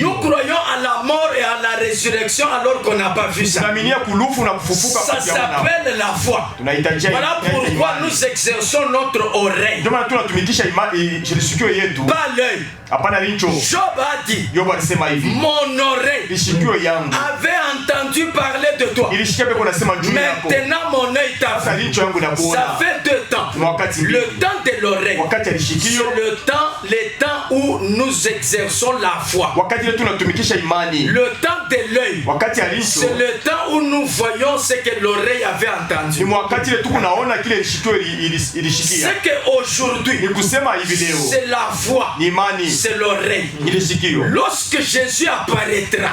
Nous croyons à la mort et à la résurrection alors qu'on n'a pas vu ça. Ça s'appelle la foi. Voilà pourquoi nous exerçons notre oreille. Pas l'œil. Job a dit, mon oreille avait entendu parler de toi. Maintenant mon œil t'a vu. Ça fait 2 temps. Le temps de l'oreille, c'est le temps où nous exerçons la foi. Le temps de l'œil, c'est le temps où nous voyons ce que l'oreille avait entendu. C'est qu'aujourd'hui, c'est la foi, c'est l'oreille. Lorsque Jésus apparaîtra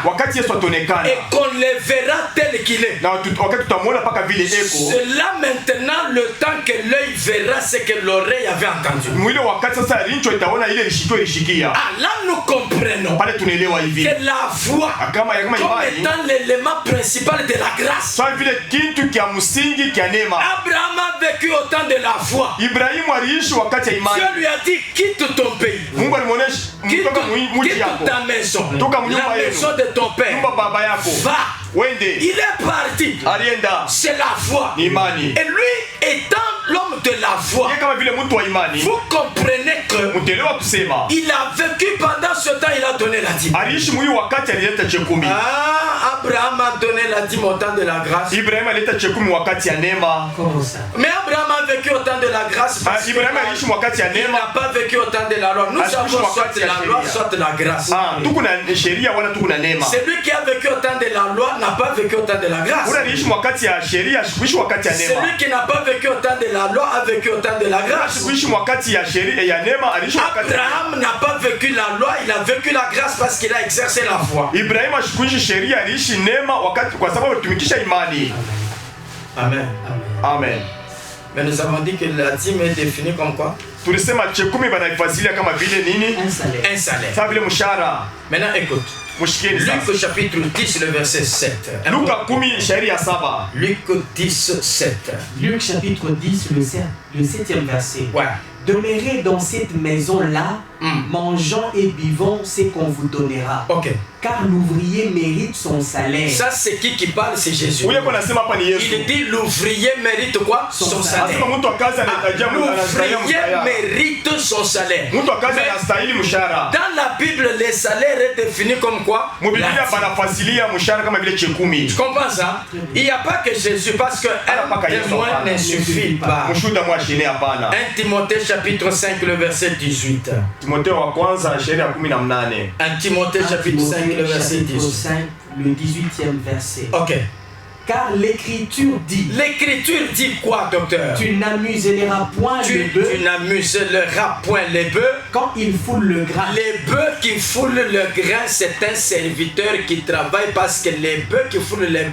et qu'on le verra tel qu'il est, c'est là maintenant le temps que l'œil verra ce que l'oreille avait entendu. Ah, là nous comprenons que la foi comme étant l'élément principal de la grâce. Abraham a vécu au temps de la foi. Dieu lui a dit quitte ton pays, quitte ta maison, la maison de ton père, va. Il est parti. C'est la foi. Et lui étant l'homme de la foi, vous comprenez que il a vécu pendant ce temps, il a donné la dîme. Ah, Abraham a donné la dîme au temps de la grâce. Mais Abraham a vécu au temps de la grâce parce qu'il n'a pas vécu au temps de la loi. Nous avons soit la loi, soit la grâce. Celui qui a vécu au temps de la loi n'a pas vécu au temps de la grâce. Celui qui n'a pas vécu au temps de la loi a vécu au temps de la grâce. Abraham n'a pas vécu la loi, il a vécu la grâce parce qu'il a exercé la foi. Amen. Amen. Mais nous avons dit que la dîme est définie comme quoi? Un salaire. Maintenant écoute. Luc chapitre 10, le verset 7. Luc 10, 7. Luc chapitre 10, le 7e verset. Ouais. Demeurez dans cette maison-là, mangeant et buvant ce qu'on vous donnera. Ok. Car l'ouvrier mérite son salaire. Ça, c'est qui parle? C'est Jésus. Il dit l'ouvrier mérite quoi? Son salaire. L'ouvrier mérite son salaire. Mais dans la Bible, le salaire est défini comme quoi? Tu comprends ça? Il n'y a pas que Jésus, parce que un témoin ne suffit pas. 1 Timothée chapitre 5, le verset 18. 1 Timothée chapitre 5, le verset 18. Le 18e verset. Ok. Car l'écriture dit. L'écriture dit quoi, docteur? Tu n'amuseras point les bœufs. Tu n'amuseras point les bœufs. Quand ils foulent le grain. Les bœufs qui foulent le grain, c'est un serviteur qui travaille, parce que les bœufs qui foulent le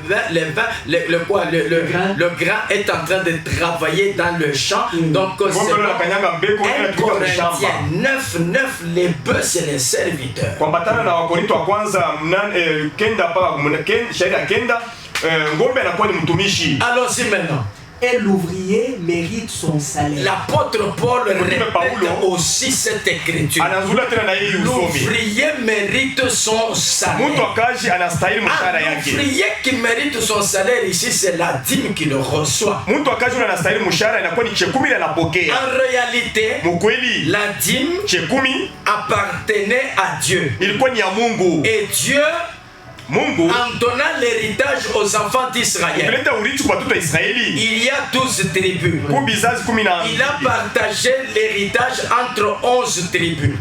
grain est en train de travailler dans le champ. Donc, c'est 1 Corinthiens 9, les bœufs, c'est les serviteurs. Allons-y maintenant. Et l'ouvrier mérite son salaire. L'apôtre Paul répète aussi cette écriture. L'ouvrier mérite son salaire. L'ouvrier qui mérite son salaire ici, c'est la dîme qu'il reçoit. En réalité, la dîme appartenait à Dieu. Et Dieu, en donnant l'héritage aux enfants d'Israël, il y a 12 tribus. Il a partagé l'héritage entre 11 tribus.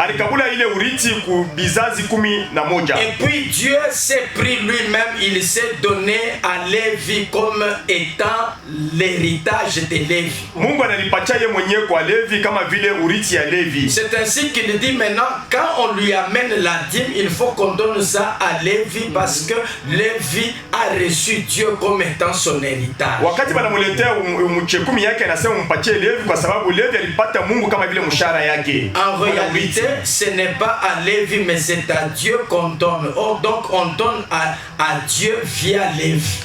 Et puis Dieu s'est pris lui-même, il s'est donné à Lévi comme étant l'héritage de Lévi. C'est ainsi qu'il dit maintenant, quand on lui amène la dîme, il faut qu'on donne ça à Lévi, parce que Lévi a reçu Dieu comme étant son héritage. En réalité, ce n'est pas à Lévi, mais c'est à Dieu qu'on donne. Oh, donc on donne à Dieu via Lévi.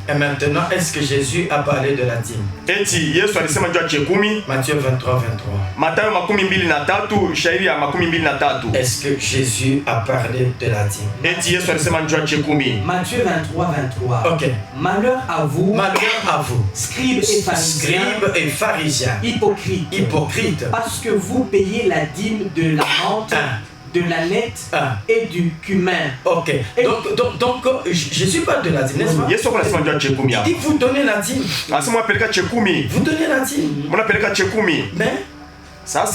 Et maintenant, est-ce que Jésus a parlé de la dîme? Eti Yesu alisema njoo achie 10. Matthieu 23, 23. Mathayo 23, shairi ya 23. Est-ce que Jésus a parlé de la dîme? Eti Yesu alisema njoo achie 10. Matthieu 23, 23. Ok. Malheur à vous, scribes et pharisiens, hypocrites, parce que vous payez la dîme de la menthe, de la nette et du cumin. Ok. Donc Jésus parle de la dîme, n'est-ce pas? Il dit vous donnez la dîme. Vous donnez la dîme. Mais ça.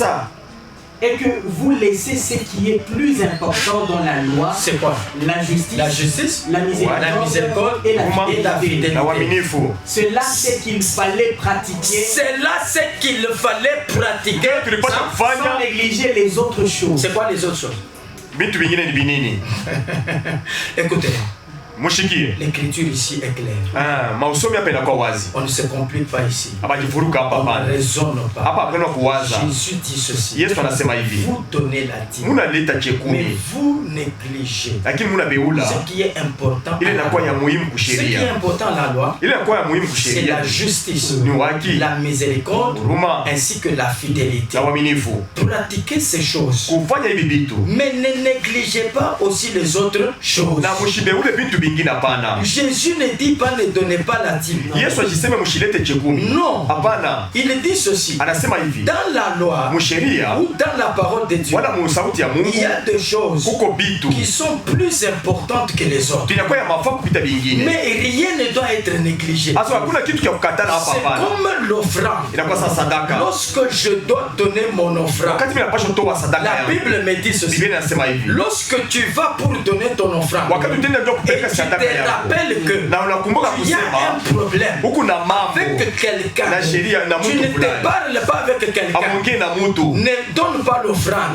Et que vous laissez ce qui est plus important dans la loi. C'est quoi? La justice, la miséricorde et la fidélité. C'est là ce qu'il fallait pratiquer. Sans négliger les autres choses. C'est quoi les autres choses? Écoutez. L'écriture ici est claire. On ne se complique pas ici. On ne raisonne pas. Jésus dit ceci. Vous donnez la dîme, mais vous négligez ce qui est important. Ce qui est important à la loi, c'est la justice, la miséricorde, ainsi que la fidélité. Pratiquez ces choses, mais ne négligez pas aussi les autres choses. Jésus ne dit pas ne donnez pas la dîme. Non. Il dit ceci. Dans la loi ou dans la parole de Dieu, il y a des choses qui sont plus importantes que les autres. Mais rien ne doit être négligé. C'est comme l'offrande. Lorsque je dois donner mon offrande, la Bible me dit ceci. Lorsque tu vas pour donner ton offrande, te rappelle que il y a un problème avec quelqu'un, tu ne te parles pas avec quelqu'un, ne donne pas l'offrande,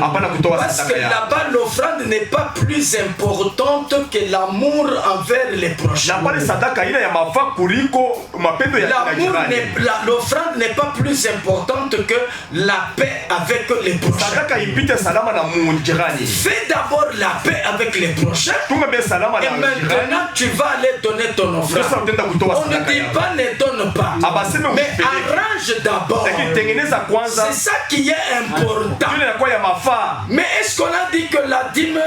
parce que là-bas l'offrande n'est pas plus importante que l'amour envers les prochains. L'offrande n'est pas plus importante que la paix avec les prochains. Fais d'abord la paix avec les prochains et maintenant tu vas aller donner ton offrande. On ne dit pas ne donne pas, mais arrange d'abord. C'est ça qui est important. Mais est-ce qu'on a dit que la dîme,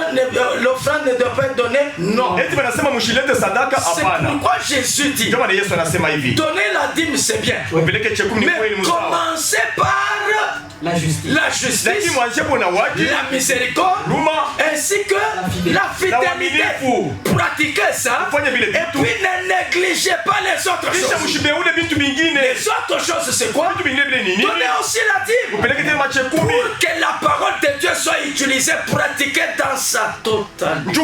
l'offrande ne doit pas être donnée? Non. C'est pourquoi Jésus dit donner la dîme c'est bien, mais commencez par la justice, la miséricorde, ainsi que la fidélité. Pratiquez ça et puis ne négligez pas les autres choses. Les autres choses c'est quoi? Donnez aussi la dîme pour que la parole de Dieu soit utilisée, pratiquée dans sa totalité.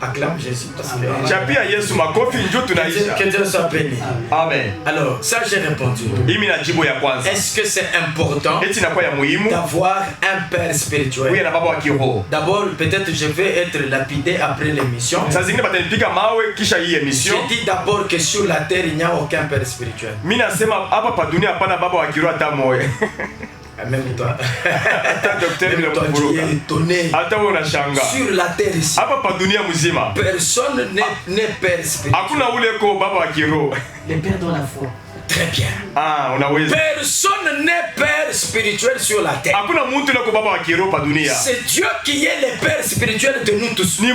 Acclame Jésus. Que Dieu soit béni. Amen. Alors ça j'ai répondu. Est-ce que c'est important d'avoir un père spirituel? D'abord, peut-être je vais être lapidé après l'émission. J'ai dit d'abord que sur la terre il n'y a aucun père spirituel. Même toi. Même toi tu es étonné. Sur la terre ici, personne n'est père spirituel. Les pères dans la foi. Très bien. Personne n'est père spirituel sur la terre. C'est Dieu qui est le père spirituel de nous tous. Donc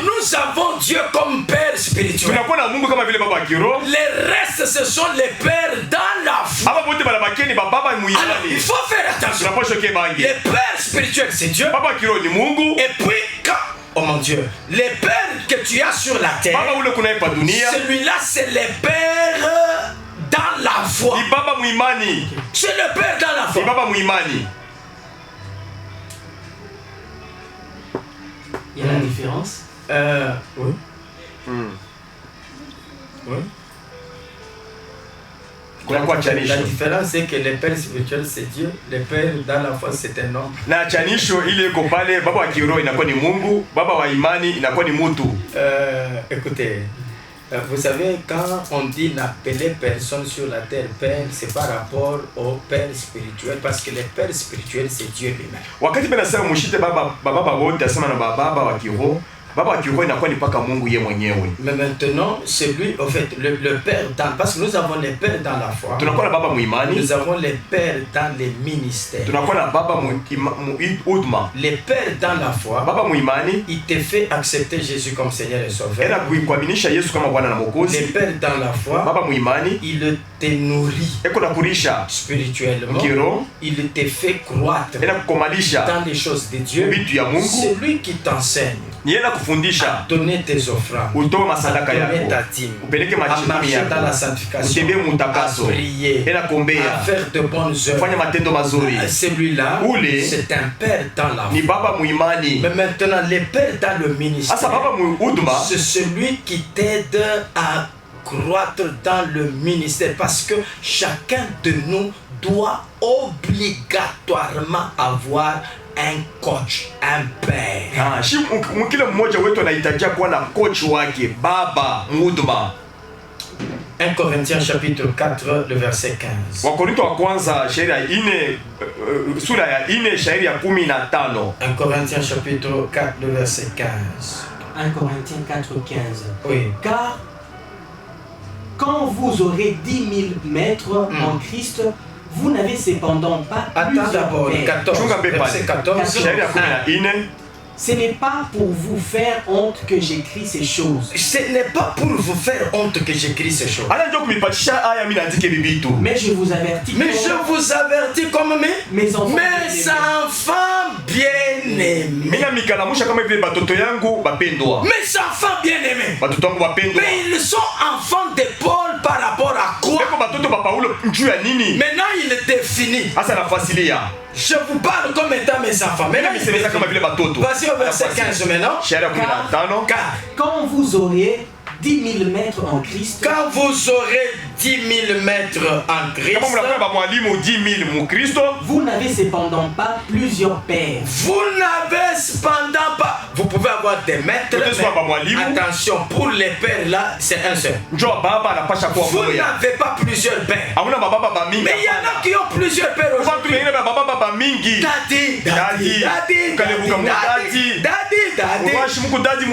nous avons Dieu comme père spirituel. Les restes ce sont les pères dans la foi. Alors il faut faire attention. Les pères spirituels c'est Dieu. Et puis quand oh mon Dieu, les pères que tu as sur la terre, celui-là c'est les pères dans la foi. C'est le père dans la foi. Il y a la différence? Oui. Oui. La différence c'est que le père spirituel c'est Dieu, le père dans la foi c'est un homme. Écoutez, vous savez quand on dit n'appeler personne sur la terre père, c'est par rapport au père spirituel, parce que le père spirituel c'est Dieu lui-même. Mais maintenant, celui, en fait, le père dans, parce que nous avons les pères dans la foi, nous avons les pères dans les ministères. Les pères dans la foi, il te fait accepter Jésus comme Seigneur et Sauveur. Les pères dans la foi, il te nourrit spirituellement, il te fait croître dans les choses de Dieu. C'est lui qui t'enseigne à donner tes offrandes, à donner ta dîme, à marcher dans la sanctification, à prier, à faire de bonnes œuvres. Celui-là, c'est un père dans la foi. Mais maintenant, les pères dans le ministère, c'est celui qui t'aide à croître dans le ministère, parce que chacun de nous doit obligatoirement avoir un coach, un père. Kila mmoja wetu anahitajia kuwa na coach wake, baba mhuduma. 1 Corinthiens chapitre 4 le verset 15. Wakorintho wa kwanza shairi ya 4 sura ya 4 shairi ya 15. 1 Corinthiens chapitre 4 le verset 15. 1 Corinthiens 4 15. Oui. Car quand vous aurez 10 000 maîtres en Christ, vous n'avez cependant pas plusieurs pères. 14. Ce n'est pas pour vous faire honte que j'écris ces choses. Ce n'est pas pour vous faire honte que j'écris ces choses. Mais je vous avertis. Comme mes enfants bien-aimés. Mes enfants bien-aimés. Mais ils sont enfants de Paul par rapport à quoi? Maintenant il est défini. Je vous parle comme étant mes enfants. Vas-y au verset 15 maintenant. Car quand vous aurez 10 000 maîtres en Christ, quand vous aurez 10 000 maîtres en Christ, vous n'avez cependant pas plusieurs pères. Vous n'avez cependant pas. Vous pouvez avoir des maîtres, mais attention, pour les pères là, c'est un seul. Vous n'avez pas plusieurs pères. Mais il y en a qui ont plusieurs pères aujourd'hui. Daddy.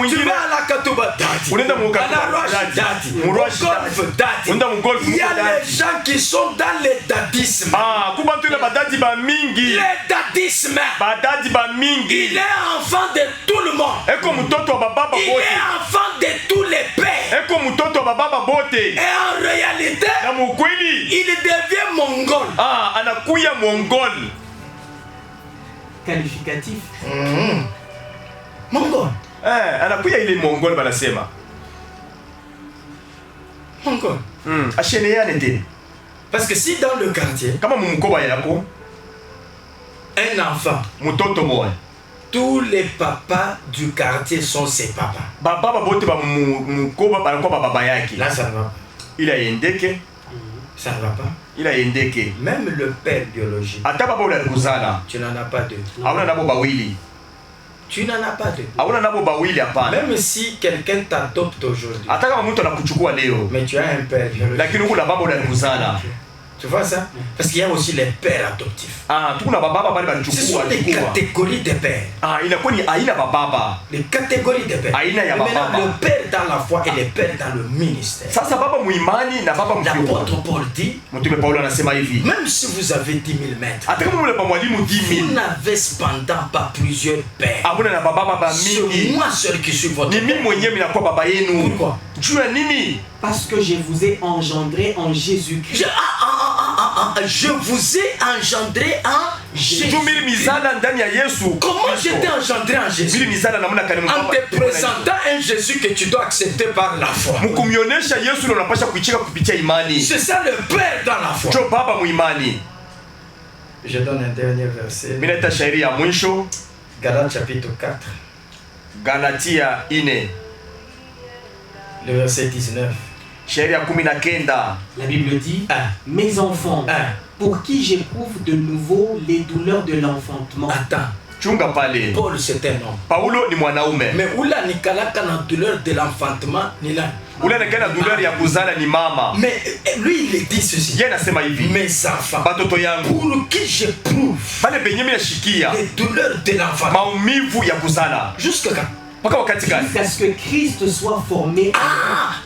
Tu vas à la Katouba, daddy. Il y a les gens qui sont dans le dadisme. Le dadisme. Il est enfant de tout le monde. Il est enfant de tous les pères. Et en réalité, il devient mongol. Qualificatif. Mongol. Anakuya ile mongol banasema. Encore. Parce que si dans le quartier, un enfant, tous les papas du quartier sont ses papas. Là, ça ne va pas. Ça ne va pas. Même le père biologique, tu n'en as pas deux. Tu n'en as pas deux. Même si quelqu'un t'adopte aujourd'hui, mais tu as un père biologique. Tu vois ça? Parce qu'il y a aussi les pères adoptifs. Ce sont des catégories de pères. Les catégories de pères. Maintenant, le père dans la foi et les pères dans le ministère. L'apôtre Paul dit, même si vous avez 10 000 maîtres, vous n'avez cependant pas plusieurs pères. C'est moi seul qui suis votre père. Pourquoi? Parce que je vous ai engendré en Jésus-Christ. Je vous ai engendré en Jésus. Comment j'étais engendré en Jésus? En te présentant un Jésus que tu dois accepter par la foi. C'est ça le Père dans la foi. Je donne un dernier verset. Galates chapitre 4. Galatia 4. Le verset 19. La Bible dit, mes enfants, pour qui j'éprouve de nouveau les douleurs de l'enfantement. Attends. Paul c'est un homme. Mais où là nikalaka na douleur de l'enfantement ni là. Mais lui il dit ceci. Mes enfants, pour qui j'éprouve les douleurs de l'enfantement. Jusqu'à quand? jusqu'à ce que Christ soit formé.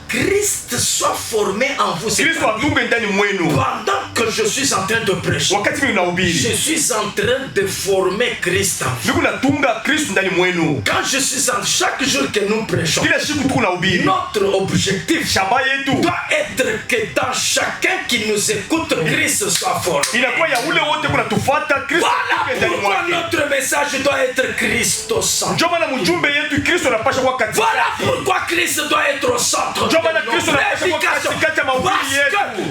Christ soit formé en vous. Pendant que je suis en train de prêcher, je suis en train de former Christ en vous. Quand je suis en chaque jour que nous prêchons, notre objectif doit être que dans chacun qui nous écoute, Christ soit formé. Voilà pourquoi notre message doit être Christ au centre. Voilà pourquoi Christ doit être au centre. Parce que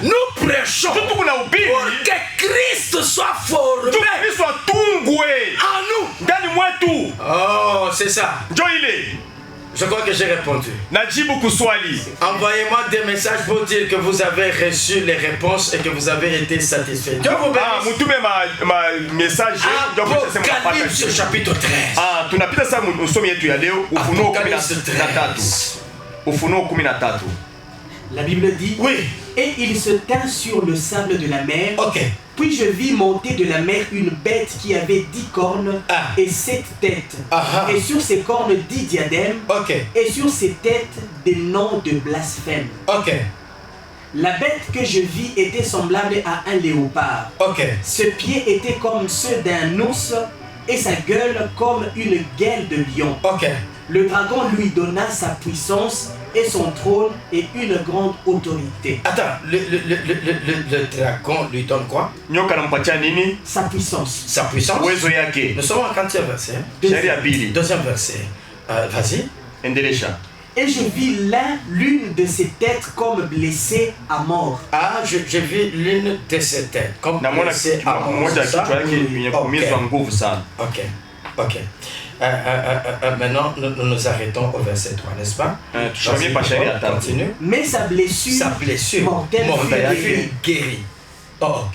nous prêchons pour que Christ soit formé en nous. Oh, c'est ça. Je crois que j'ai répondu. Envoyez-moi des messages pour dire que vous avez reçu les réponses et que vous avez été satisfait. Dieu vous bénisse. Apocalypse chapitre 13. La Bible dit, oui. Et il se tint sur le sable de la mer. Puis je vis monter de la mer une bête qui avait 10 cornes et 7 têtes. Et sur ses cornes 10 diadèmes. Et sur ses têtes des noms de blasphème. La bête que je vis était semblable à un léopard. Ses pieds étaient comme ceux d'un ours et sa gueule comme une gueule de lion. Le dragon lui donna sa puissance et son trône et une grande autorité. Attends, le dragon lui donne quoi? Sa puissance. Sa puissance. Nous sommes en 40e verset. Deuxième verset. Vas-y. Et je vis l'une de ses têtes comme blessée à mort. Je vis l'une de ses têtes comme blessée à mort. Maintenant, nous nous arrêtons au verset 3, n'est-ce pas? Continue. Mais sa blessure mortelle fut guérie. Donc,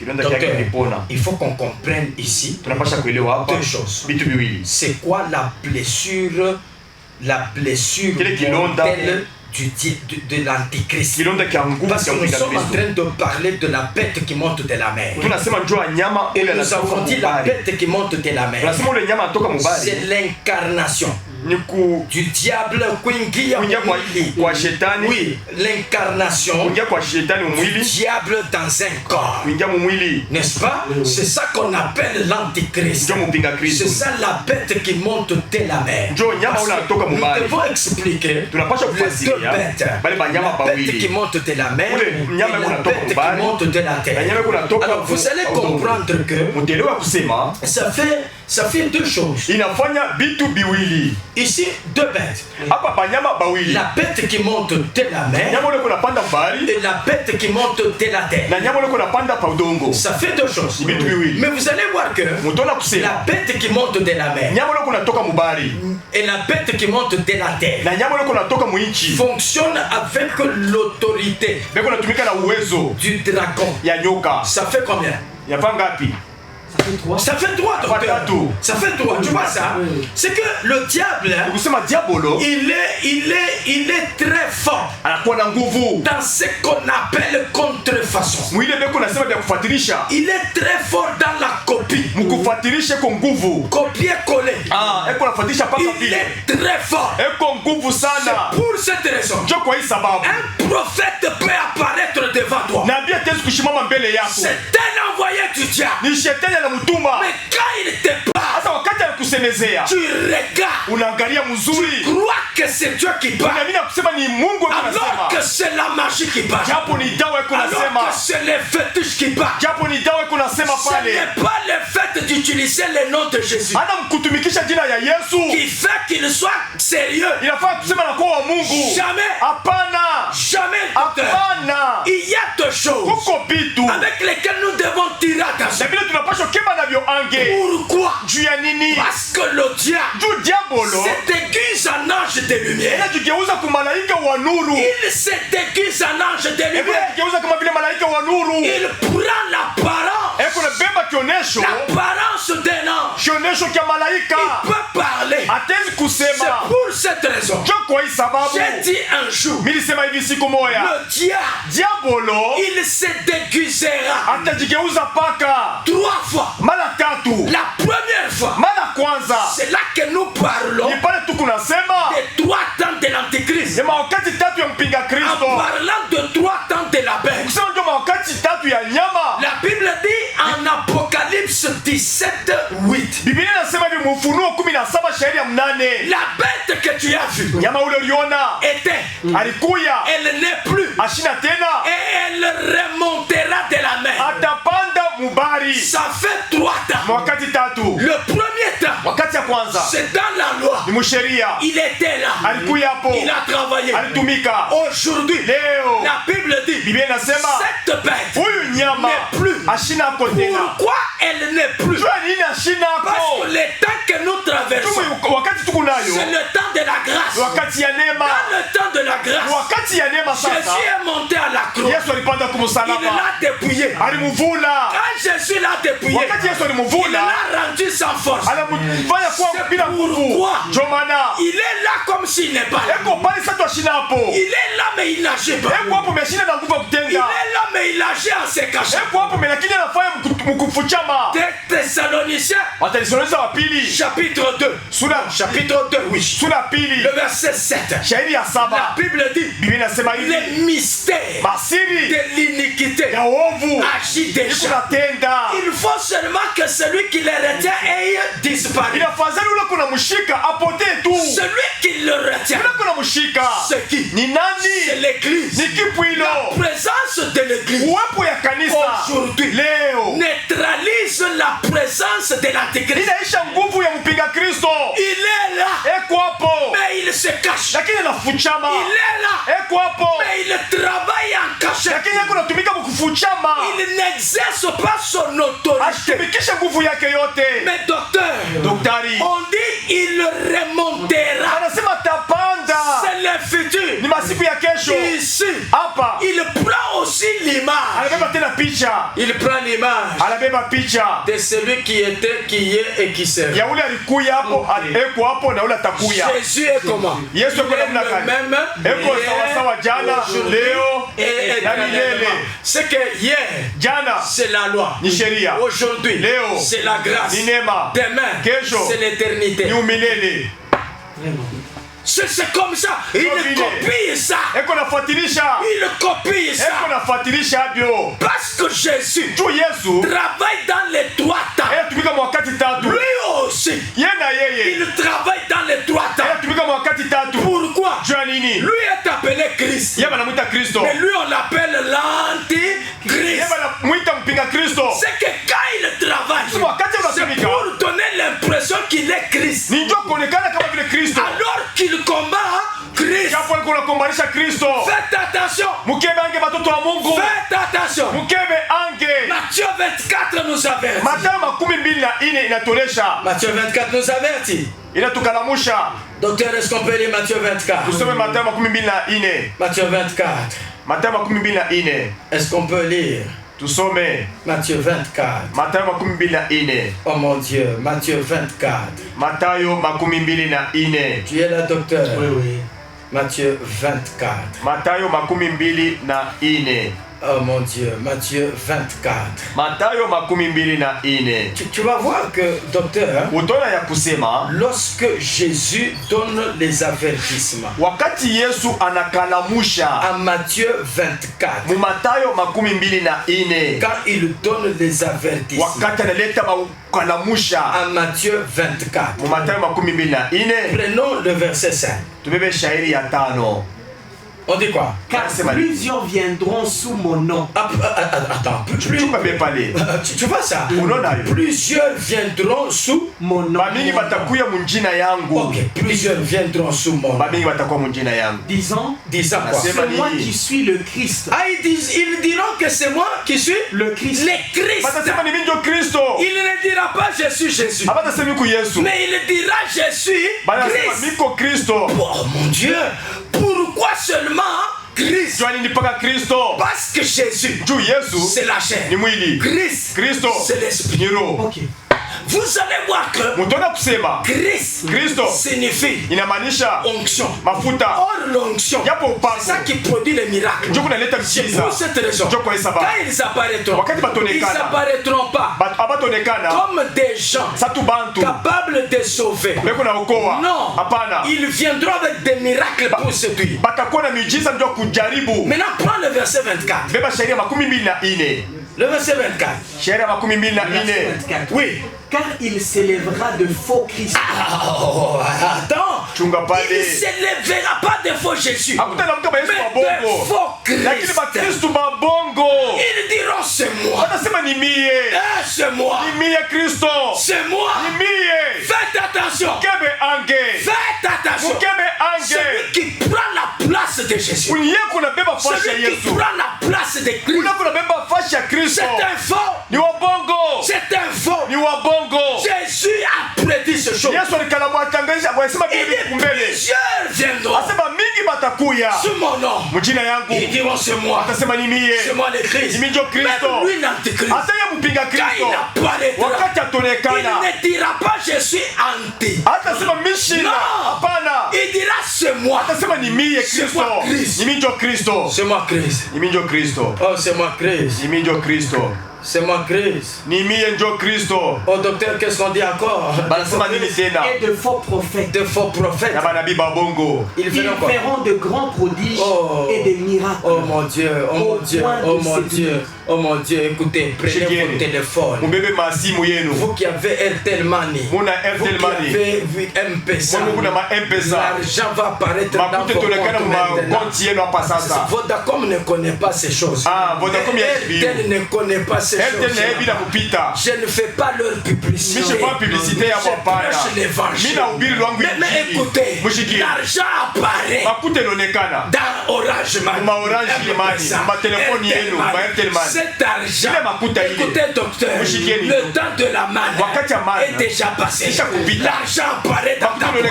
il faut qu'on comprenne ici deux choses. C'est quoi la blessure mortelle de l'antichrist? Parce que nous sommes en train de parler de la bête qui monte de la mer. Et nous avons dit la bête qui monte de la mer. C'est l'incarnation du diable. Oui, l'incarnation du diable dans un corps. N'est-ce pas? C'est ça qu'on appelle l'antichrist. C'est ça la bête qui monte de la mer. Nous devons expliquer les deux bêtes. La bête qui monte de la mer et la bête qui monte de la terre. Alors vous allez comprendre que ça fait deux choses. Ici, deux bêtes. La bête qui monte de la mer et la bête qui monte de la terre. Ça fait deux choses. Mais vous allez voir que la bête qui monte de la mer et la bête qui monte de la terre fonctionne avec l'autorité du dragon. Ça fait combien? Ça fait 3, docteur. Ça fait 3, tu vois ça? C'est que le diable, il est très fort dans ce qu'on appelle contrefaçon. Il est très fort dans la copie. Copier-coller. Il est très fort. C'est pour cette raison un prophète peut apparaître devant toi. C'est un envoyé du diable. Mais quand il te parle, tu regardes, tu crois que c'est Dieu qui parle, alors que c'est la magie qui parle, alors que c'est les fétiches qui parlent. Ce n'est pas le fait d'utiliser le nom de Jésus qui fait qu'il soit sérieux. Jamais, docteur. Il y a deux choses avec lesquelles nous devons tirer attention. Pourquoi? Parce que le diable se déguise en ange de lumière. Il se déguise en ange de lumière. Il prend l'apparence d'un ange. Il peut parler. C'est pour cette raison. J'ai dit un jour, le diable, il se déguisera 3 fois. La première fois, c'est là que nous parlons des La bête que tu as vue était, elle n'est plus, et elle remontera de la mer. Ça fait 3 temps. Le premier temps, c'est dans la loi. Il était là. Il a travaillé. Aujourd'hui, la Bible dit, cette bête n'est plus. Pourquoi elle n'est plus? Parce que le temps que nous traversons, c'est le temps de la grâce. Dans le temps de la grâce, Jésus est monté à la croix. Il l'a dépouillé. Quand Jésus l'a dépouillé, il l'a rendu sans force. C'est pourquoi il est là comme s'il n'est pas là. Il est là mais il n'agit pas. Il est là mais il agit en se cachant. Thessaloniciens chapitre 2. Chapitre 2, oui. Le verset 7. La Bible dit, les mystères de l'iniquité agit déjà. Il faut seulement que celui qui les retient ait disparu. Celui qui le retient, c'est qui? C'est l'église. La présence de l'église aujourd'hui neutralise la présence de l'antéchrist. Il est là, mais il se cache. Il est là, mais il travaille en cachette. Il n'exerce pas son autorité. Mais docteur, on dit il remontera. C'est le futur. Ici, il prend aussi l'image. Il prend l'image de celui qui était, qui est et qui sert. Jésus est comment? Il est le même c'est que hier, c'est la loi. Aujourd'hui, c'est la grâce. Demain, c'est l'éternité. C'est comme ça. Il copie ça. Il copie ça. Parce que Jésus travaille dans les 3 temps. Lui aussi, il travaille dans les 3 temps. Pourquoi? Lui est appelé Christ. Mais lui on l'appelle l'antichrist. C'est que quand il travaille, c'est pour donner l'impression qu'il est Christ. Alors qu'il combat Christ. Faites attention. Faites attention. Matthieu 24 nous avertit. Matthieu 24 nous avertit. Docteur, est-ce qu'on peut lire Matthieu 24? Matthieu 24. Est-ce qu'on peut lire Matthieu 24. Oh mon Dieu, Matthieu 24. Tu es là, docteur? Oui. Matthieu 24. Oh mon Dieu, Matthieu 24. Tu vas voir que, docteur, lorsque Jésus donne les avertissements, à Matthieu 24, quand il donne les avertissements, à Matthieu 24, prenons le verset 5. On dit quoi? Car plusieurs viendront sous mon nom. Attends, tu vois ça? Plusieurs viendront sous mon nom. Ok, plusieurs viendront sous mon nom. Disons quoi? C'est moi qui suis le Christ. Ils diront que c'est moi qui suis le Christ. Le Christ. Il ne dira pas je suis Jésus. Mais il dira je suis Christ. Oh mon Dieu! Pourquoi seulement Christ? Parce que Jésus, c'est la chair. Christ, c'est l'esprit. Okay. Vous allez voir que Christ signifie onction. Or l'onction, c'est ça qui produit les miracles. C'est pour cette raison, quand ils apparaîtront pas comme des gens capables de sauver. Non, ils viendront avec des miracles pour séduire. Maintenant prends le verset 24. Le verset 24. Oui. Car il s'élèvera de faux Christ. Attends. Il ne s'élèvera pas de faux Jésus. Mais de faux Christ. Ils diront c'est moi. C'est moi. C'est moi. Faites attention. Faites attention. Celui qui prend la place de Jésus. Celui qui prend la place de Christ. C'est un faux. C'est un faux. Jésus a prédit ce chose. Plusieurs viendront sur mon nom. Ils diront c'est moi. C'est moi le Christ. Même lui l'antichrist. Quand il apparaîtra, il ne dira pas je suis anti. Non. Il dira c'est moi. C'est moi Christ. C'est moi Christ. Oh, c'est moi Christ. C'est moi Christ. Oh docteur, qu'est-ce qu'on dit encore? Et de faux prophètes. Ils feront de grands prodiges et des miracles. Oh mon Dieu, oh mon Dieu, écoutez, prenez votre téléphone. Vous qui avez Airtel Money, vous qui avez vu M-Pesa, l'argent va apparaître dans vos comptes. Vodacom ne connaît pas ces choses. Airtel ne connaît pas ces choses. Je ne fais pas leur publicité. Je prêche l'évangile. Mais écoutez, l'argent apparaît dans Orange Money, cet argent, écoutez docteur, le temps de la manne est déjà passé. L'argent apparaît dans ta poche.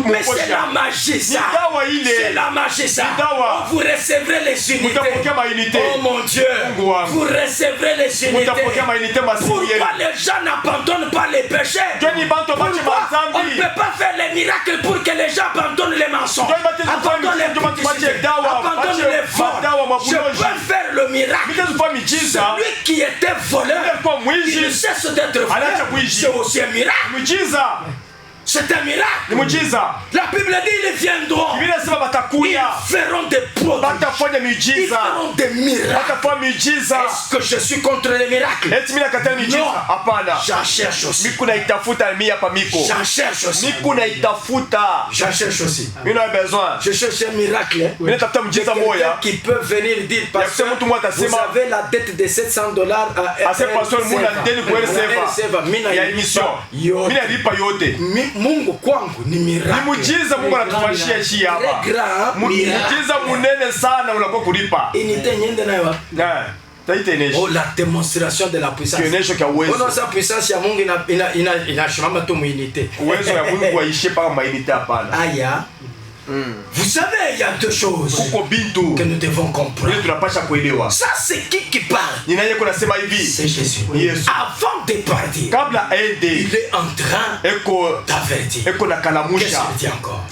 Mais c'est la magie ça. C'est la magie ça. Vous recevrez les unités. Oh mon Dieu, vous recevrez les unités. Pourquoi les gens n'abandonnent pas les péchés? Pourquoi on ne peut pas faire les miracles pour que les gens abandonnent les mensonges, abandonnent les publicités, abandonnent les vols? Je peux faire le miracle. Celui qui était voleur, il cesse d'être voleur. C'est aussi un miracle. C'est un miracle. La Bible dit ils viendront. Ils feront des prodiges. Ils feront des miracles. Est-ce que je suis contre les miracles? Non. J'en cherche aussi. J'en cherche aussi. J'en cherche aussi. Je cherche un miracle. Quelqu'un qui peut venir dire parce que vous avez la dette de $700 à Mungu kwangu ni miracle. Mungu anatufanyia shii hapa. Muujiza munene sana unakuwa kulipa. Inite nyende nayo. Oh, la démonstration de la puissance. On a sa puissance ya Mungu inashimama tu muinite. Uwezo ya Mungu waishe paka mainite hapana. Aya. Vous savez, il y a deux choses que nous devons comprendre. Ça, c'est qui parle? C'est Jésus. Avant de partir, il est en train d'avertir. Qu'est-ce qu'il dit encore?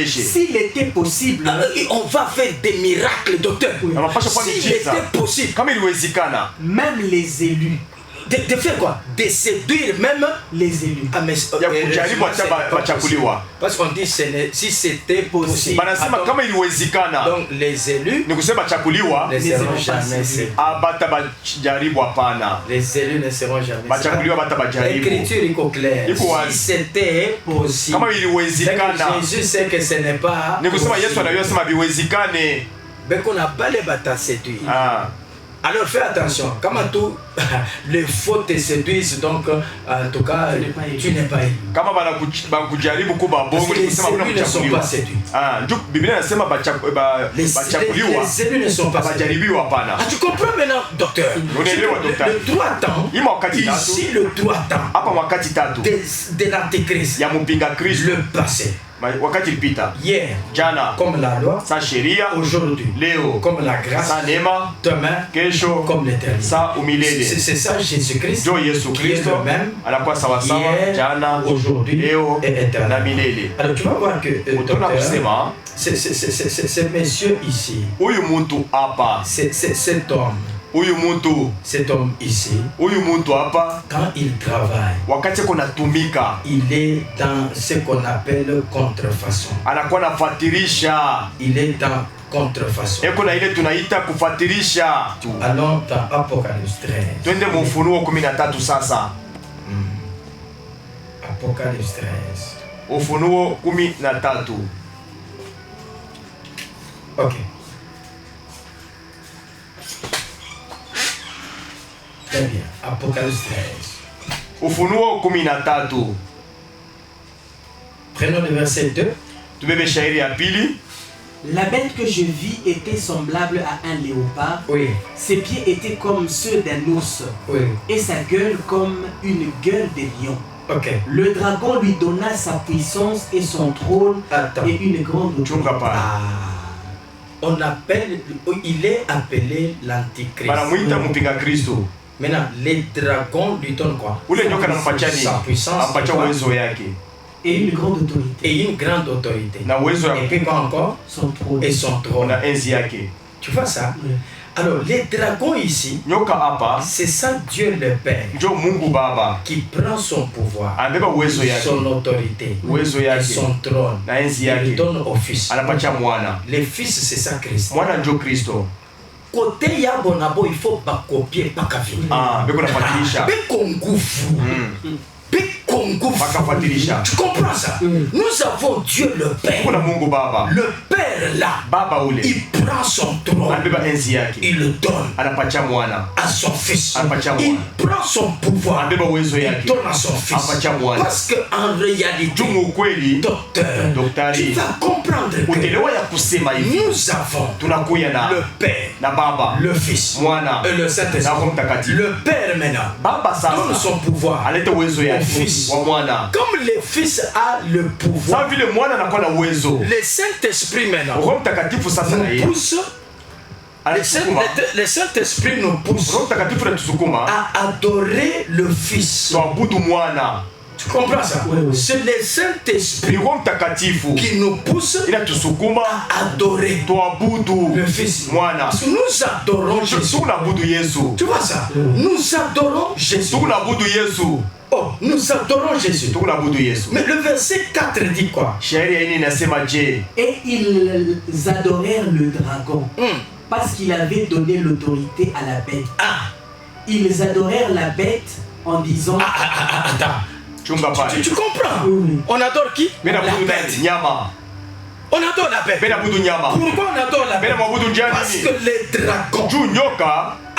S'il était possible, on va faire des miracles, docteur. S'il était possible, même les élus. De faire quoi? De séduire même les élus. Ah, mais, parce qu'on dit si c'était possible. Donc les élus ne seront jamais séduits. Les élus ne seront jamais séduits. L'écriture est claire. Si c'était possible, Jésus sait que ce n'est pas possible. Mais qu'on n'a pas les bâtards séduits. Alors fais attention, comment tout les faux te séduisent, donc en tout cas tu n'es pas élu. Parce que les élus ne sont pas séduits. Les élus ne sont pas séduits. Ah, tu comprends maintenant, docteur? Le droit temps, ici le droit temps de l'antéchrist, le passé. Hier, comme la loi, aujourd'hui, comme la grâce, demain, comme l'éternité. C'est ça Jésus-Christ qui est le même hier, aujourd'hui et éternellement. Alors tu vas voir que ce monsieur ici, cet homme ici, quand il travaille, il est dans ce qu'on appelle contrefaçon. Il est dans contrefaçon. Allons dans Apocalypse 13. Apocalypse 13. Ok. Très bien. Apocalypse 13. Prenons le verset 2. La bête que je vis était semblable à un léopard. Oui. Ses pieds étaient comme ceux d'un ours. Oui. Et sa gueule comme une gueule de lion. Okay. Le dragon lui donna sa puissance et son trône et une grande autorité. On appelle, il est appelé l'antichrist. Maintenant, les dragons lui donnent quoi? Sa puissance et une grande autorité. Et une grande autorité. Et puis quoi encore? Son trône. Et son trône. Tu vois ça? Oui. Alors, les dragons ici, c'est ça Dieu le Père qui prend son pouvoir, son autorité, et son trône, et lui donne au Fils. Les Fils, c'est ça Christ. Côté Yabonabo, il faut pas copier, pas café. Tu comprends ça? Nous avons Dieu le Père. Le Père là, il prend son trône, il le donne à son Fils. Il prend son pouvoir, il donne à son Fils. Parce qu'en réalité, docteur, tu vas comprendre que nous avons le Père, le Fils et le Saint-Esprit. Le Père maintenant donne son pouvoir au Fils. Comme le Fils a le pouvoir, le Saint-Esprit maintenant nous pousse. Le Saint-Esprit nous pousse à adorer le Fils. Tu comprends ça? C'est le Saint-Esprit qui nous pousse à adorer le Fils. Parce que nous adorons Jésus. Tu vois ça? Nous adorons Jésus. Oh, nous adorons Jésus. Mais le verset 4 dit quoi? Et ils adorèrent le dragon parce qu'il avait donné l'autorité à la bête. Ils adorèrent la bête en disant... Tu comprends? Oui. On adore qui? La bête. On adore la bête. Pourquoi on adore la bête? Parce que le dragon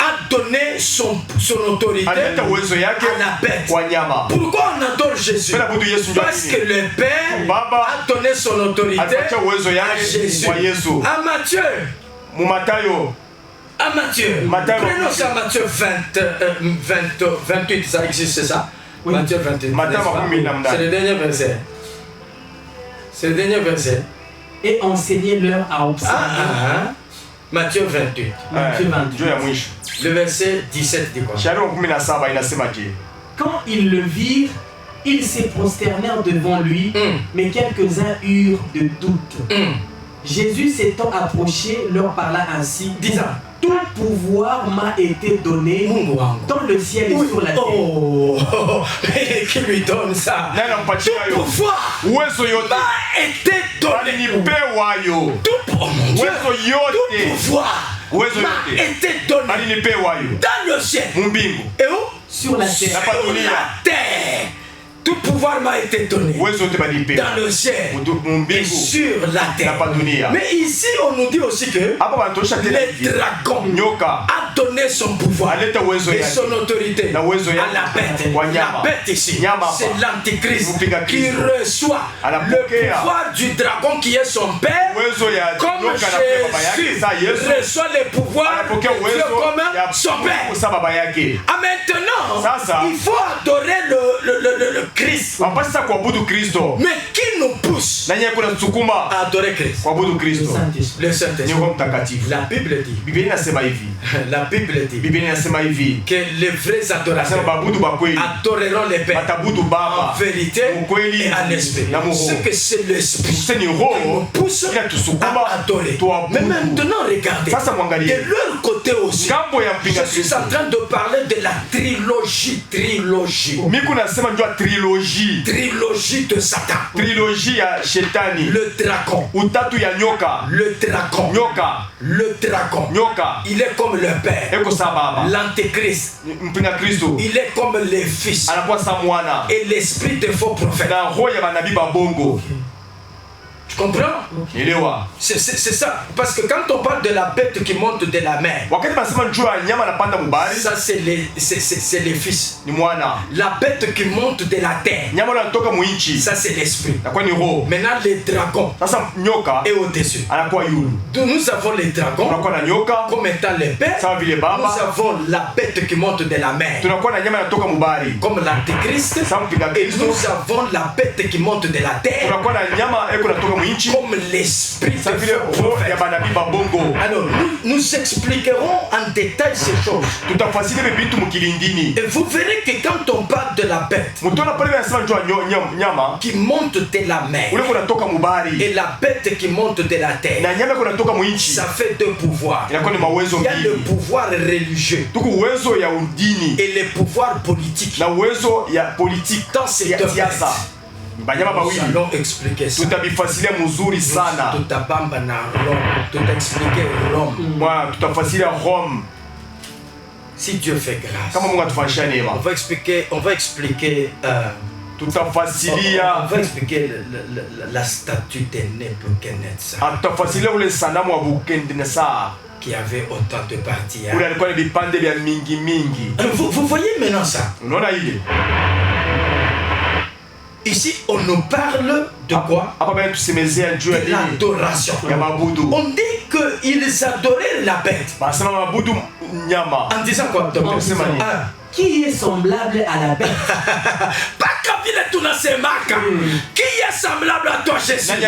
a donné son autorité à la bête. Pourquoi on adore Jésus? Parce que le Père a donné son autorité à Jésus. À Matthieu. À Matthieu. Prenons ça, Matthieu 28, ça existe, c'est ça? Oui. Matthieu 28. C'est le dernier verset. C'est le dernier verset. Et enseignez-leur à observer. Matthieu 28. Matthieu 28. Le verset 17 dit quoi? Quand ils le virent, ils se prosternèrent devant lui, mais quelques-uns eurent de doutes. Jésus s'étant approché, leur parla ainsi, disant: tout pouvoir m'a été donné dans le ciel et sur la terre. Qui lui donne ça? Tout pouvoir m'a été donné. Tout pouvoir m'a été donné dans le ciel et où? Sur la terre. Tout pouvoir m'a été donné dans le ciel et sur la terre. Mais ici, on nous dit aussi que le dragon a donné son pouvoir et son autorité à la bête. La bête ici, c'est l'antichrist qui reçoit le pouvoir du dragon qui est son père, comme Jésus reçoit le pouvoir de Dieu comme son père. Maintenant, il faut adorer le Christ. Mais qui nous pousse à adorer Christ? Le Saint-Esprit. La Bible dit. La Bible dit que les vrais adorateurs adoreront les pères en vérité et en esprit. Ce que c'est l'esprit qui nous pousse à adorer. Mais maintenant, regardez, de leur côté aussi, je suis en train de parler de la trilogie de Satan. Trilogie ya shetani. Le dragon. Utatu ya nyoka. Le dragon. Nyoka. Le dragon. Nyoka. Il est comme le père. Eko sa baba. L'antéchrist. Mpinga Kristo. Il est comme les fils. Anakuwa sa mwana. Et l'esprit des faux prophètes. Na roho ya banabii babongo. Tu comprends? C'est ça. Parce que quand on parle de la bête qui monte de la mer, ça c'est les fils. La bête qui monte de la terre, ça c'est l'esprit. Maintenant les dragons est au-dessus. Nous avons les dragons comme étant les bêtes. Nous avons la bête qui monte de la mer comme l'antéchrist. Et nous avons la bête qui monte de la terre comme l'esprit. Alors nous expliquerons en détail ces choses. Et vous verrez que quand on parle de la bête qui monte de la mer et la bête qui monte de la terre, ça fait deux pouvoirs. Il y a le pouvoir religieux et le pouvoir politique. Dans ces deux bêtes, nous allons expliquer ça. Tutabifasilia mzuri sana. Tutabamba na Rome. Tutaexpliquer Rome. Tutafasilia Rome. Si Dieu fait grâce. Kama Mungu atufanyisha neema. On va expliquer tutafasilia. On va expliquer la statue de Nebuchadnezzar. Tutafasilia ule sanamu wa Nebukadnezar qui avait autant de parties. Ule alikuwa na vipande vya mingi. Vous voyez maintenant ça? Unaona ile? Ici, on nous parle de quoi? De l'adoration. On dit qu'ils adoraient la bête. En disant quoi? Qui est semblable à la bête? Qui est semblable à toi, Jésus? Qui est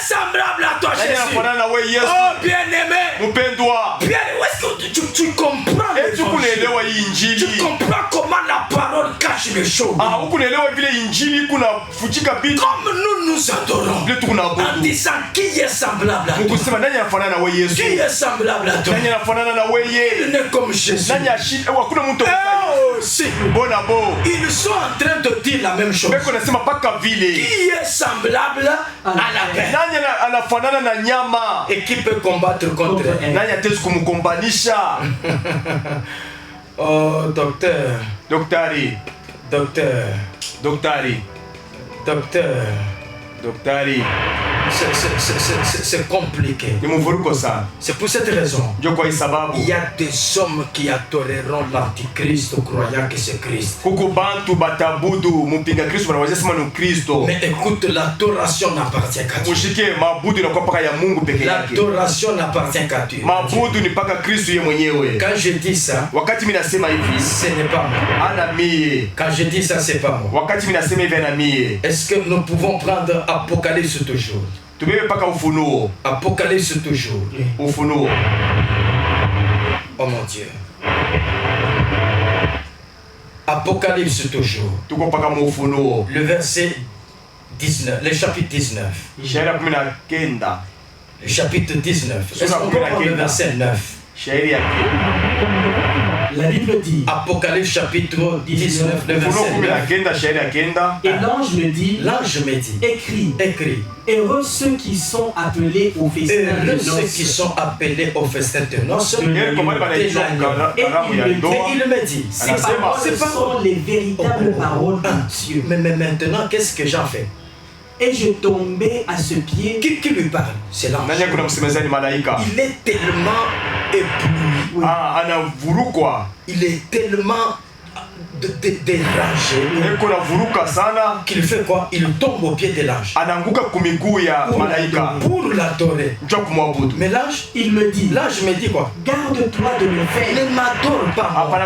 semblable à toi, Jésus? Oh, bien-aimé. Bien, est-ce que tu comprends? Tu comprends comment la parole cache les choses? Comme nous adorons. En disant qui est semblable à toi? Qui est semblable à toi? Il n'est comme Jésus. Si. Ils sont en train de dire la même chose. Qui est semblable à la bête et qui peut combattre contre elle. Oh, docteur. C'est compliqué. C'est pour cette raison. Il y a des hommes qui adoreront l'antichrist croyant que c'est Christ. Mais écoute, l'adoration n'appartient qu'à Dieu. L'adoration n'appartient qu'à Dieu. Quand je dis ça, ce n'est pas moi. Quand je dis ça, c'est pas moi. Est-ce que nous pouvons prendre Apocalypse toujours? Apocalypse toujours. Oh mon Dieu. Apocalypse toujours. Le verset 19, le chapitre 19. Le chapitre 19. Est-ce qu'on peut prendre le verset 9? La Bible dit, Apocalypse chapitre 19, le verset 9. Et l'ange me dit, écris, heureux ceux qui sont appelés au festin de noces. Ceux qui sont appelés au festin de noces. Et il me dit, ces paroles sont les véritables paroles de Dieu. Mais maintenant, qu'est-ce que j'en fais? Et je tombais à ce pied. Qui lui parle? C'est l'ange. Il est tellement ébloui. Il est tellement dérangé qu'il fait quoi? Il tombe au pied de l'ange pour l'adorer. Mais l'ange, il me dit, l'ange me dit quoi? Garde-toi de me faire. Ne m'adore pas moi.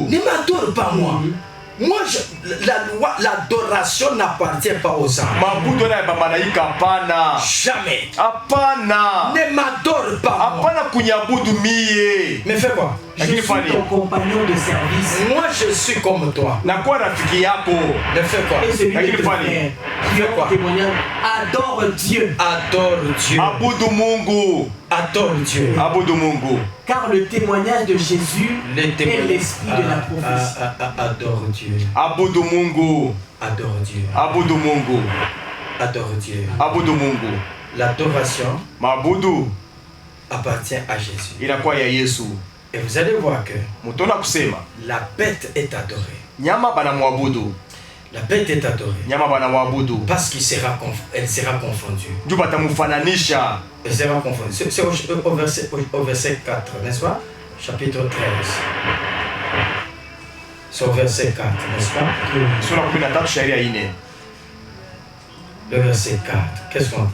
Ne m'adore pas moi. Moi, la loi, l'adoration n'appartient pas aux anges. Jamais. Ne m'adore pas. Mais fais quoi? Je suis ton compagnon de service. Moi, je suis comme toi. Ne fais quoi? Et celui de tes frères qui fait quoi? Témoignage. Adore Dieu. Adore Dieu. Adore Dieu. Car le témoignage de Jésus est l'esprit de la prophétie. Adore Dieu. Adore Dieu. Adore Dieu. L'adoration appartient à Jésus. Et vous allez voir que la bête est adorée. La bête est adorée. Parce qu'elle sera confondue. Elle sera confondue. C'est au verset 4, n'est-ce pas? Chapitre 13. C'est au verset 4, n'est-ce pas? Le verset 4, qu'est-ce qu'on dit?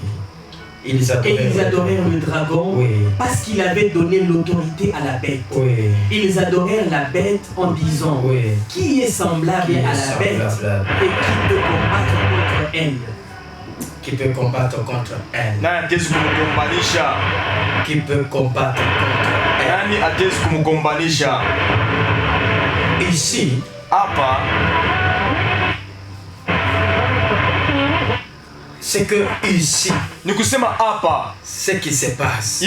Ils adorèrent le dragon, oui, parce qu'il avait donné l'autorité à la bête. Oui. Ils adorèrent la bête en disant, oui, qui est semblable à la bête et qui peut combattre contre elle? Qui peut combattre contre elle? Qui peut combattre contre elle? Ici, c'est que ici, ce qui se passe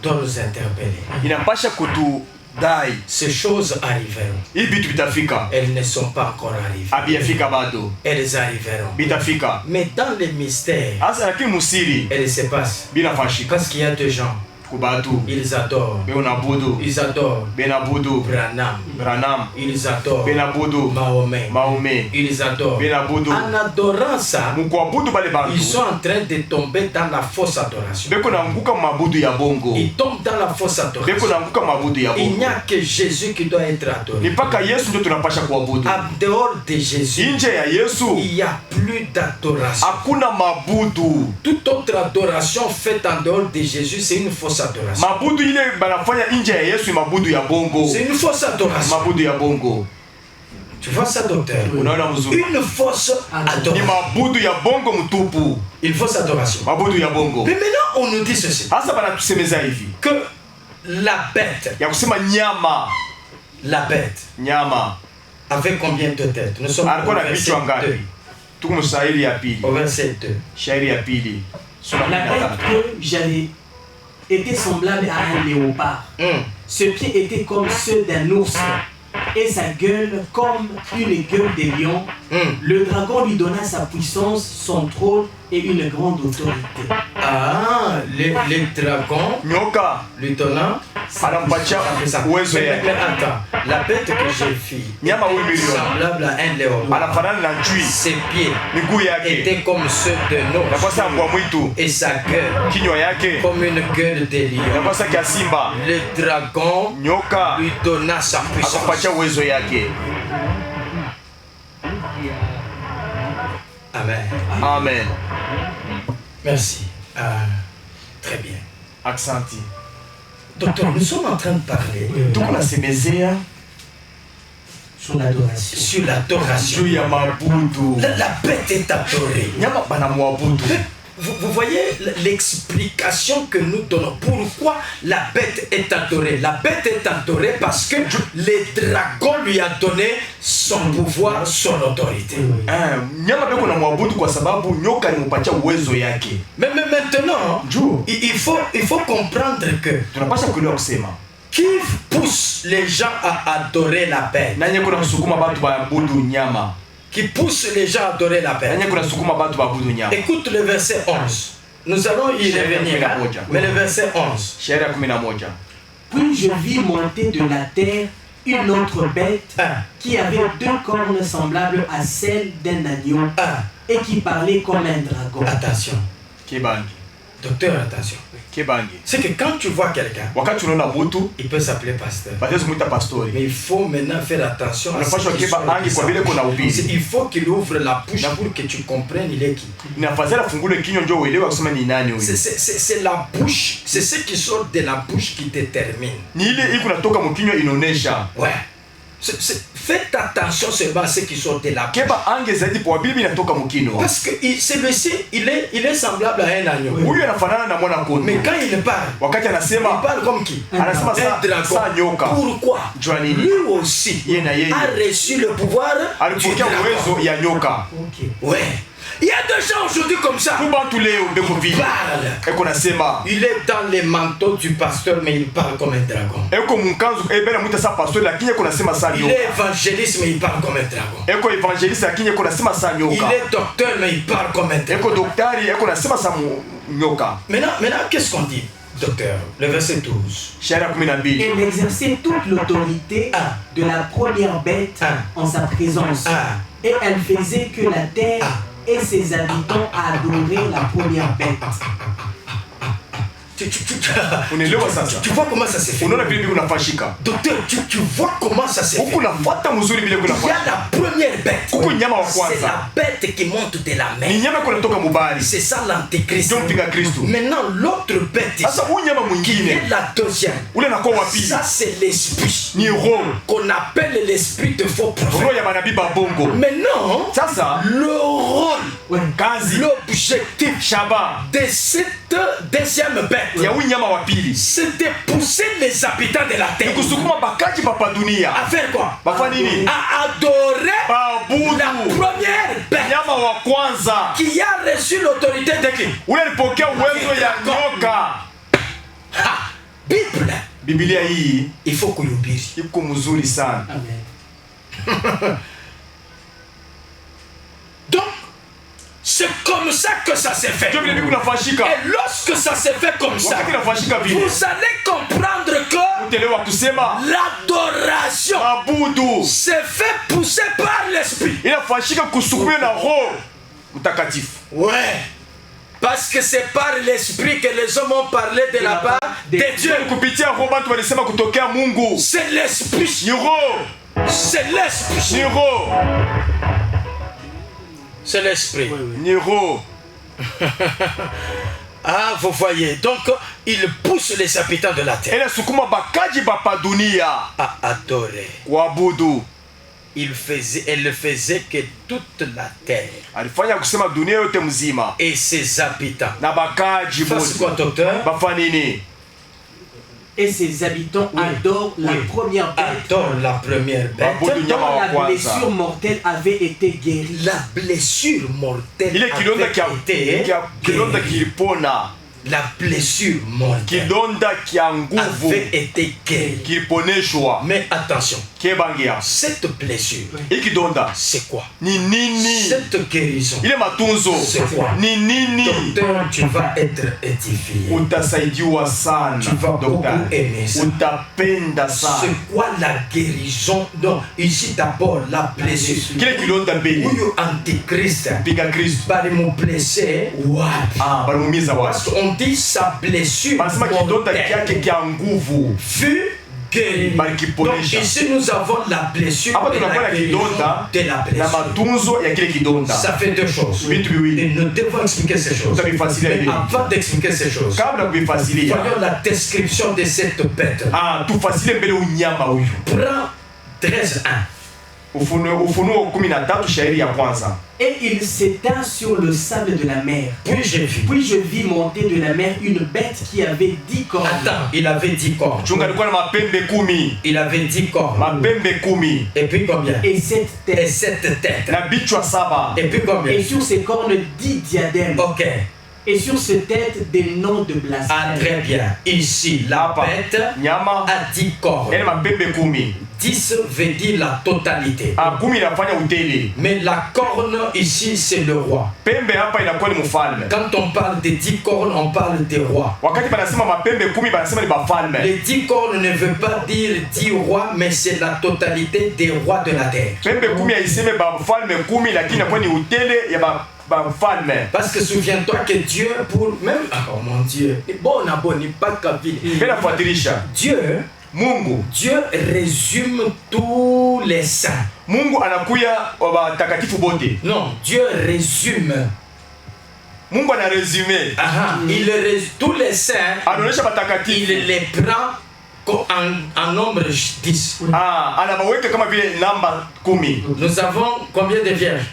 doit nous interpeller. Ces choses arriveront. Elles ne sont pas encore arrivées. Elles arriveront. Mais dans les mystères, elles se passent. Parce qu'il y a deux gens. Ils adorent. Ils adorent Branham. Ils adorent Mahomet. Ils adorent. En adorant ça, ils sont en train de tomber dans la fausse adoration. Ils tombent dans la fausse adoration. Il n'y a que Jésus qui doit être adoré. En dehors de Jésus, il n'y a plus d'adoration. Toute autre adoration faite en dehors de Jésus, c'est une fausse adoration. C'est une fausse adoration. Tu vois ça, docteur? Une fausse adoration. Une fausse adoration. Mais maintenant, on nous dit ceci. Que la bête avait combien de têtes? Nous sommes au verset 2. Au verset 2. La bête que j'avais était semblable à un léopard. Ses pieds étaient comme ceux d'un ours et sa gueule comme une gueule de lion. Le dragon lui donna sa puissance, son trône et une grande autorité. Les dragons lui donnant sa puissance. Mais attends, la bête que j'ai vue semblable à un léopard. Ses pieds étaient comme ceux d'un ours et sa gueule comme une gueule de lion. Le dragon lui donna sa puissance. Amen. Merci. Très bien. Accenti. Docteur, nous sommes en train de parler sur l'adoration. Sur l'adoration. La bête est adorée. Vous voyez l'explication que nous donnons. Pourquoi la bête est adorée? La bête est adorée parce que le dragon lui a donné son pouvoir, son autorité. Mais maintenant, il faut comprendre que qui pousse les gens à adorer la bête? Qui pousse les gens à adorer la bête. Écoute le verset 11. Nous allons y revenir. Mais le verset 11. Puis je vis monter de la terre une autre bête qui avait deux cornes semblables à celles d'un agneau et qui parlait comme un dragon. Attention. Docteur, attention. C'est que quand tu vois quelqu'un, il peut s'appeler pasteur. Mais il faut maintenant faire attention à ce qu'il soit. Il faut qu'il ouvre la bouche pour que tu comprennes il est qui. C'est la bouche, c'est ce qui sort de la bouche qui détermine. Ouais. Faites attention seulement à ceux qui sont de la bouche. Parce que celui-ci, il est semblable à un agneau. Mais quand il parle comme qui? Un dragon. Pourquoi? Lui aussi a reçu le pouvoir du dragon. Ouais. Il y a des gens aujourd'hui comme ça. Il est dans les manteaux du pasteur, mais il parle comme un dragon. Il est évangéliste, mais il parle comme un dragon. Il est docteur, mais il parle comme un dragon. Maintenant, qu'est-ce qu'on dit, docteur? Le verset 12. Elle exerçait toute l'autorité de la première bête en sa présence. Et elle faisait que la terre et ses habitants adoraient la première bête. Tu vois comment ça s'est fait? Docteur, tu vois comment ça s'est fait? Il y a la première bête. C'est la bête qui monte de la mer. C'est ça l'antéchrist. Maintenant l'autre bête qui est la deuxième. Ça c'est l'esprit qu'on appelle l'esprit de faux prophètes. Maintenant le rôle, l'objectif de cette deuxième bête, c'était pousser les habitants de la terre à faire quoi? À adorer la première bête qui a reçu l'autorité de qui? Biblia hii il faut kuhubiri. iko mzuri sana. Donc c'est comme ça que ça s'est fait. Et lorsque ça s'est fait comme ça, vous allez comprendre que l'adoration s'est fait pousser par l'esprit. Ouais. Parce que c'est par l'esprit que les hommes ont parlé de la part de Dieu. C'est l'esprit. C'est l'esprit. C'est l'esprit. Niro. Ah, vous voyez. Donc, il pousse les habitants de la terre à adorer. Elle ne faisait que toute la terre et ses habitants. Fasse quoi, docteur? Et ses habitants adorent la première bête. Adorent la première bête. Dont la blessure mortelle avait été guérie. La blessure mortelle avait été guérie. La blessure mortelle avait été guérie. Mais attention, cette blessure, c'est quoi? Cette guérison, c'est quoi? Docteur, tu vas être édifié. Tu vas beaucoup aimer ça. C'est quoi la guérison? Donc, ici d'abord la blessure. Où antichrist, par mon blessé, parce qu'on dit sa blessure fut guérie. Donc ici nous avons la blessure et la guérison de la blessure. Ça fait deux choses. Et nous devons expliquer ces choses. Mais avant d'expliquer ces choses, voyons la description de cette bête. Prends 13:1. Et il s'étend sur le sable de la mer. Puis je vis monter de la mer une bête qui avait 10 cornes. Attends, il avait 10 cornes. Il avait 10 cornes. Et puis combien? Et 7 têtes. Et 7 têtes. Et puis combien? Et sur ses cornes 10 diadèmes. Ok. Et sur ses têtes des noms de blasphème. Ah, très bien. Ici, la bête a 10 cornes. 10 veut dire la totalité. Mais la corne ici, c'est le roi. Quand on parle de 10 cornes, on parle des rois. Les 10 cornes ne veut pas dire 10 rois, mais c'est la totalité des rois de la terre. Parce que souviens-toi que Dieu, pour même... Oh mon Dieu. Dieu résume tous les saints. Non, Dieu résume. Il résume tous les saints. Il les prend en nombre 10. Nous avons combien de vierges?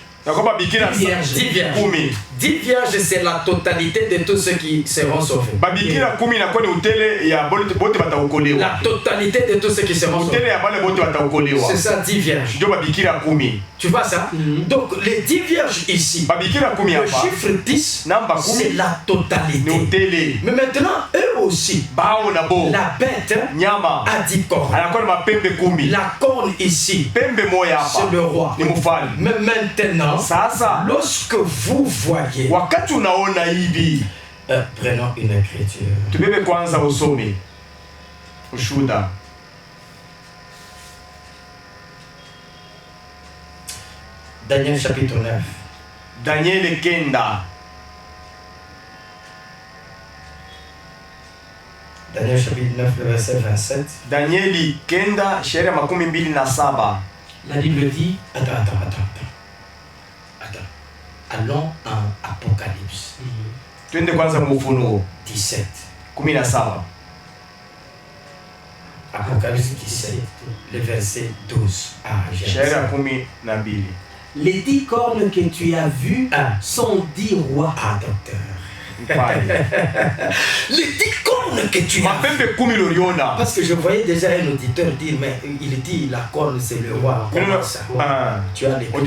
10 vierges, c'est la totalité de tous ceux qui seront sauvés. La totalité de tous ceux qui seront sauvés. C'est ça, 10 vierges. Tu vois ça? Donc, les 10 vierges ici, le chiffre 10, c'est la totalité. Mais maintenant, eux aussi, la bête a 10 cornes. La corne ici, c'est le roi. Mais maintenant, lorsque vous voyez, prenons une écriture. Daniel chapitre 9. Daniel Kenda. Daniel chapitre 9, le verset 27. Daniel Kenda, chérie makumi mbili na saba. La Bible dit. Attends. Allons en Apocalypse. 17. 17. Apocalypse 17, le verset 12. Les 10 cornes que tu as vues sont 10 rois. Docteur. Les 10 cornes que tu as vues. Parce que je voyais déjà un auditeur dire, mais il dit la corne c'est le roi. Comment ça? Tu as les cornes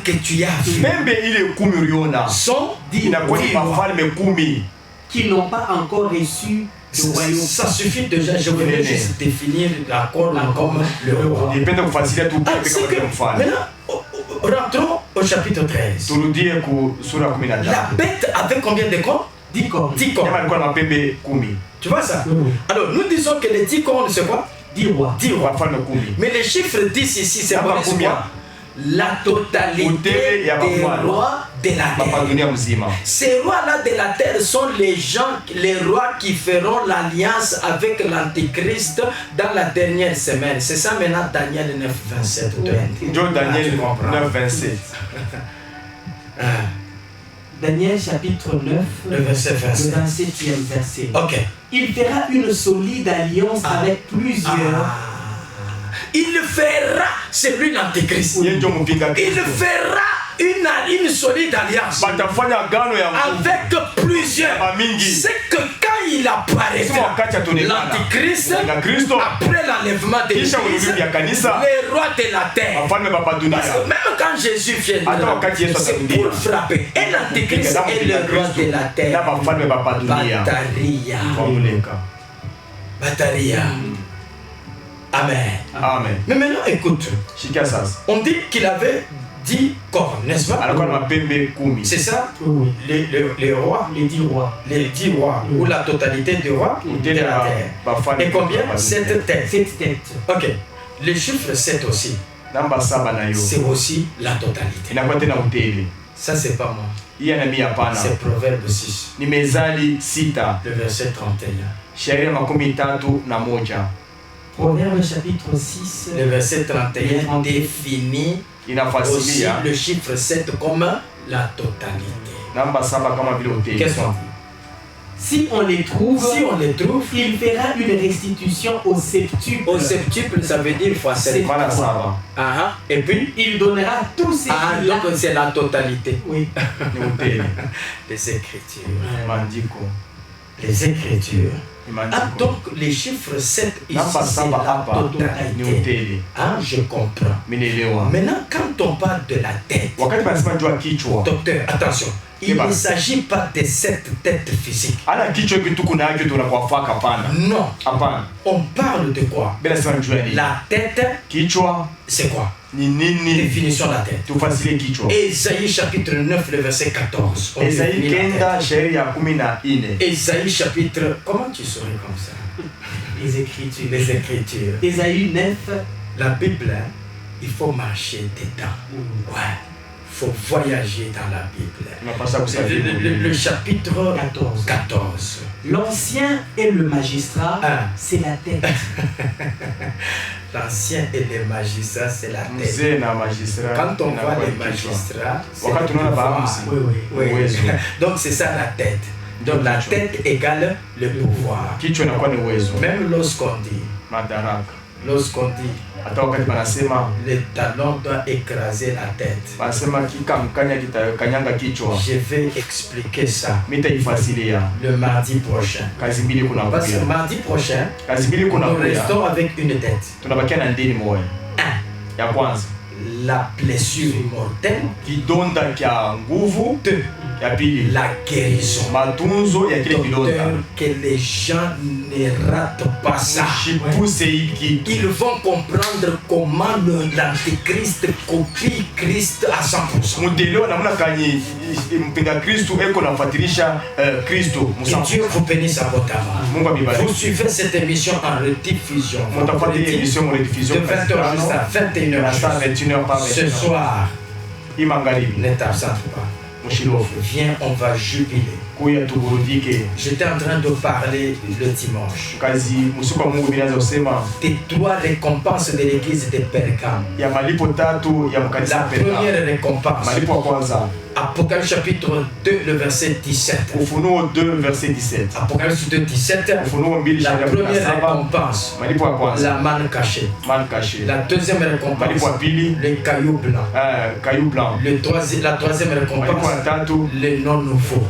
que tu as vues sont 10 rois qui n'ont pas encore reçu. Ça suffit déjà, je voulais juste définir la corne comme le roi. Maintenant, rentrons au chapitre 13. La bête avait combien de cornes? 10 cornes. 10 cornes. Tu vois ça? Alors, nous disons que les 10 cornes, c'est quoi? 10 rois. 10 rois. Mais les chiffres 10 ici, c'est quoi? La totalité des rois de la terre. Ces rois-là de la terre sont les rois qui feront l'alliance avec l'Antichrist dans la dernière semaine. C'est ça maintenant Daniel 9, 27. Daniel 9, 27. Daniel chapitre 9, le verset 27. Le 27e verset. Ok. Il fera une solide alliance avec plusieurs. Il le fera, c'est lui l'Antéchrist. Il fera une solide alliance avec plusieurs. C'est que quand il apparaîtra, l'Antéchrist, après l'enlèvement de l'Église, les rois de la terre, parce que même quand Jésus viendra, c'est pour frapper. Et l'Antéchrist est le roi de la terre. Bataria. Amen. Mais maintenant, écoute. On dit qu'il avait 10 cornes, n'est-ce pas? C'est ça? Oui. Les rois. Les 10 rois. Les 10 rois. Ou la totalité des rois de la terre. Et combien? 7 têtes. 7 têtes. Ok. Le chiffre 7 aussi. C'est aussi la totalité. Ça, c'est pas moi. C'est Proverbe 6. Le verset 31. Proverbe chapitre 6, le verset 31 définit aussi le chiffre 7 comme la totalité. Qu'est-ce qu'on dit? Si on les trouve, il fera une restitution au septuple. Au septuple, ça veut dire fois 7. Et puis, il donnera tout ce qu'il a. Donc c'est la totalité. Oui. Les Écritures. Les Écritures. Donc les chiffres 7 ici, c'est la totalité. Je comprends. Maintenant, quand on parle de la tête, docteur, attention, il ne s'agit pas de cette tête physique. Non. On parle de quoi? La tête, c'est quoi? Définition de la tête. Ésaïe chapitre 9, le verset 14. Ésaïe chapitre... Comment tu saurais comme ça? Les Écritures. Les Écritures. Ésaïe 9. La Bible, il faut marcher dedans. Ouais. Il faut voyager dans la Bible. Le chapitre 14. L'ancien et le magistrat, c'est la tête. L'ancien et le magistrat, c'est la tête. Quand on voit les magistrats, c'est le pouvoir. Oui. Donc c'est ça la tête. Donc la tête égale le pouvoir. Même lorsqu'on dit, le talon doit écraser la tête. Je vais expliquer ça le mardi prochain. Parce que mardi prochain, nous restons avec une tête. La blessure mortelle. 2. La guérison. Que les gens ne ratent pas ça. Ils vont comprendre comment l'antéchrist copie Christ à 100%. Et Dieu vous bénisse abondamment. Vous suivez cette émission en rediffusion. De 20h jusqu'à 21h. Ce soir, ne t'absente pas. Viens, on va jubiler. J'étais en train de parler le dimanche des 3 récompenses de l'église de Pergame. La première récompense, Apocalypse chapitre 2, le verset 17. Apocalypse 2, 17. La première récompense, la manne cachée. La deuxième récompense, le caillou blanc. La troisième récompense, le nom nouveau,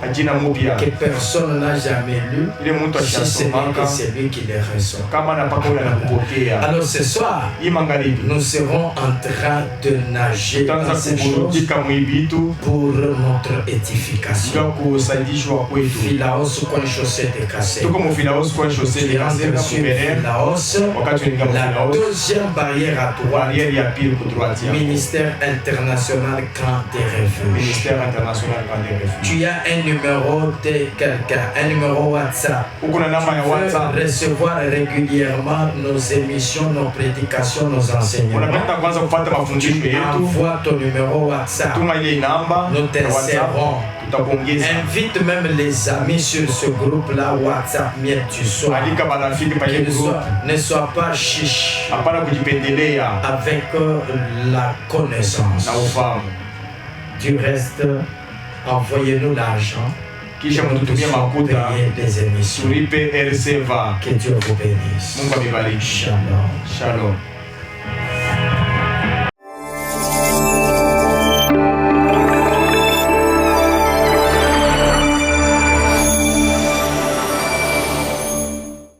que personne n'a jamais lu, si ce n'est que celui qui les reçoit. Alors ce soir, nous serons en train de nager dans ces choses pour notre édification. Philaos, coin chaussée de cassé. Tu rentres sur Philaos. La deuxième barrière à droite, ministère international camp des refuges. Tu as un numéro de quelqu'un, un numéro WhatsApp. Tu veux recevoir régulièrement nos émissions, nos prédications, nos enseignements. Tu envoies ton numéro WhatsApp. Nous t'inserons. Invite même les amis sur ce groupe-là WhatsApp, mieux tu sois. Ne sois pas chiche avec la connaissance. Du reste, envoyez-nous l'argent. Nous payer des émissions. Que Dieu vous bénisse. Shalom.